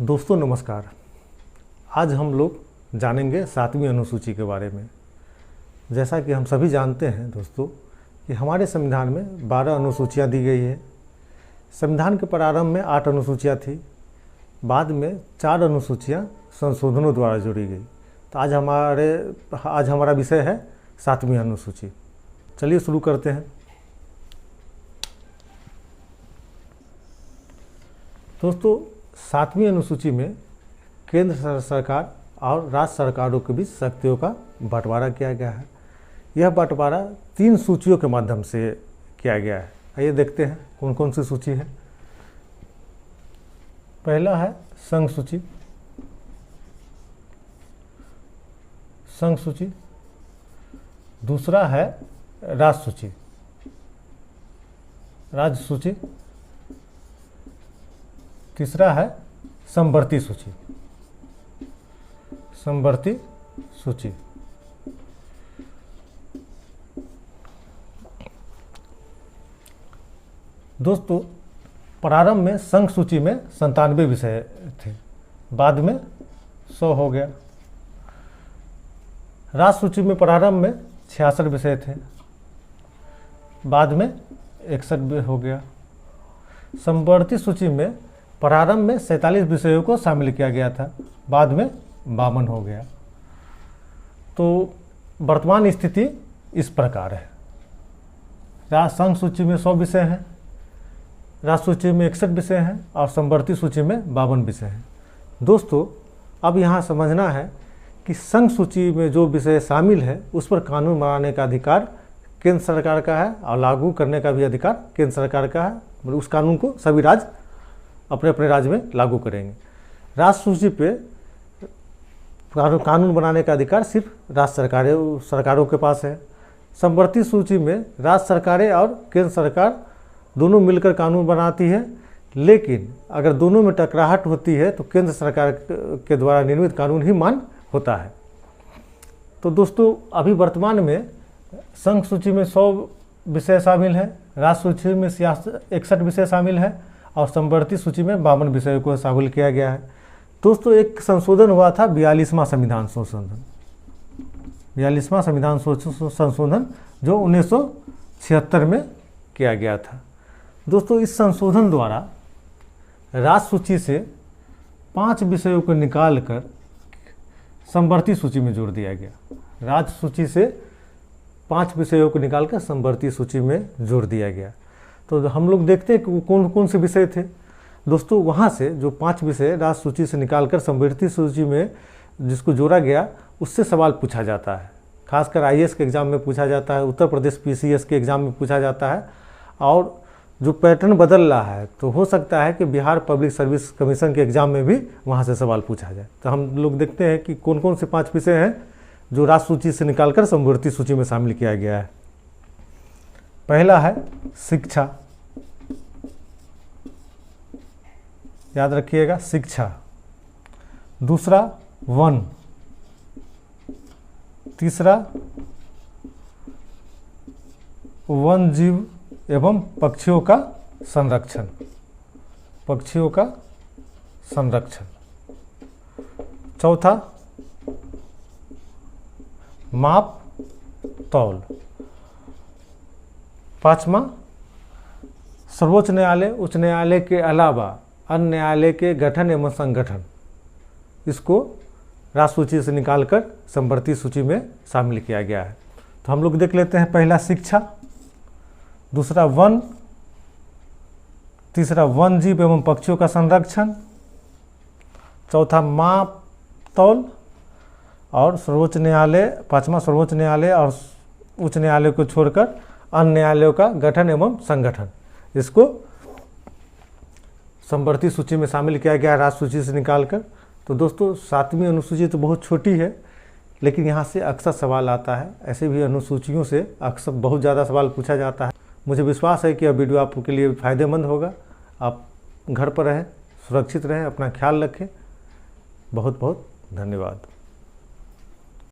दोस्तों नमस्कार। आज हम लोग जानेंगे 7वीं अनुसूची के बारे में। जैसा कि हम सभी जानते हैं दोस्तों कि हमारे संविधान में 12 अनुसूचियाँ दी गई है। संविधान के प्रारंभ में 8 अनुसूचियाँ थी, बाद में 4 अनुसूचियाँ संशोधनों द्वारा जोड़ी गई। तो आज हमारा विषय है 7वीं अनुसूची। चलिए शुरू करते हैं। दोस्तों 7वीं अनुसूची में केंद्र सरकार और राज्य सरकारों के बीच शक्तियों का बंटवारा किया गया है। यह बंटवारा 3 सूचियों के माध्यम से किया गया है। आइए देखते हैं कौन कौन सी सूची है। पहला है संघ सूची, दूसरा है राज्य सूची, राज्य सूची, तीसरा है समवर्ती सूची, समवर्ती सूची। दोस्तों प्रारंभ में संघ सूची में 97 विषय थे, बाद में 100 हो गया। राज्य सूची में प्रारंभ में 66 विषय थे, बाद में 61 हो गया। समवर्ती सूची में प्रारंभ में 47 विषयों को शामिल किया गया था, बाद में 52 हो गया। तो वर्तमान स्थिति इस प्रकार है। संघ सूची में 100 विषय हैं, राज्य सूची में 61 विषय हैं और समवर्ती सूची में 52 विषय हैं। दोस्तों अब यहाँ समझना है कि संघ सूची में जो विषय शामिल है उस पर कानून बनाने का अधिकार केंद्र सरकार का है और लागू करने का भी अधिकार केंद्र सरकार का है। उस कानून को सभी राज्य अपने अपने राज्य में लागू करेंगे। राज्य सूची पे कानून बनाने का अधिकार सिर्फ राज्य सरकारों के पास है। समवर्ती सूची में राज्य सरकारें और केंद्र सरकार दोनों मिलकर कानून बनाती है, लेकिन अगर दोनों में टकराहट होती है तो केंद्र सरकार के द्वारा निर्मित कानून ही मान्य होता है। तो दोस्तों अभी वर्तमान में संघ सूची में 100 विषय शामिल है, राज्य सूची में 61 विषय शामिल है और समवर्ती सूची में 52 विषयों को शामिल किया गया है। दोस्तों एक संशोधन हुआ था 42वां संविधान संशोधन, 42वां संविधान संशोधन जो 1976 में किया गया था। दोस्तों इस संशोधन द्वारा राज्य सूची से 5 विषयों को निकालकर समवर्ती सूची में जोड़ दिया गया। राज्य सूची से 5 विषयों को निकालकर समवर्ती सूची में जोड़ दिया गया। तो हम लोग देखते हैं कि कौन कौन से विषय थे। दोस्तों वहाँ से जो 5 विषय राज्य सूची से निकालकर समवर्ती सूची में जिसको जोड़ा गया उससे सवाल पूछा जाता है। खासकर IAS के एग्ज़ाम में पूछा जाता है, उत्तर प्रदेश PCS के एग्ज़ाम में पूछा जाता है। और जो पैटर्न बदल रहा है तो हो सकता है कि बिहार पब्लिक सर्विस कमीशन के एग्ज़ाम में भी वहाँ से सवाल पूछा जाए। तो हम लोग देखते हैं कि कौन कौन से 5 विषय हैं जो राज्य सूची से निकालकर समवर्ती सूची में शामिल किया गया है। पहला है शिक्षा, याद रखिएगा शिक्षा। दूसरा वन, तीसरा वन जीव एवं पक्षियों का संरक्षण, पक्षियों का संरक्षण। चौथा माप तौल। पांचवा सर्वोच्च न्यायालय, उच्च न्यायालय के अलावा अन्य न्यायालय के गठन एवं संगठन, इसको राज्य सूची से निकालकर समवर्ती सूची में शामिल किया गया है। तो हम लोग देख लेते हैं। पहला शिक्षा, दूसरा वन, तीसरा वन जीव एवं पक्षियों का संरक्षण, चौथा माप तौल और सर्वोच्च न्यायालय, पांचवा सर्वोच्च न्यायालय और उच्च न्यायालय को छोड़कर अन्य न्यायालयों का गठन एवं संगठन, इसको समवर्ती सूची में शामिल किया गया राज्य सूची से निकालकर। तो दोस्तों 7वीं अनुसूची तो बहुत छोटी है, लेकिन यहाँ से अक्सर सवाल आता है। ऐसे भी अनुसूचियों से अक्सर बहुत ज़्यादा सवाल पूछा जाता है। मुझे विश्वास है कि यह वीडियो आपके लिए फ़ायदेमंद होगा। आप घर पर रहें, सुरक्षित रहें, अपना ख्याल रखें। बहुत बहुत धन्यवाद।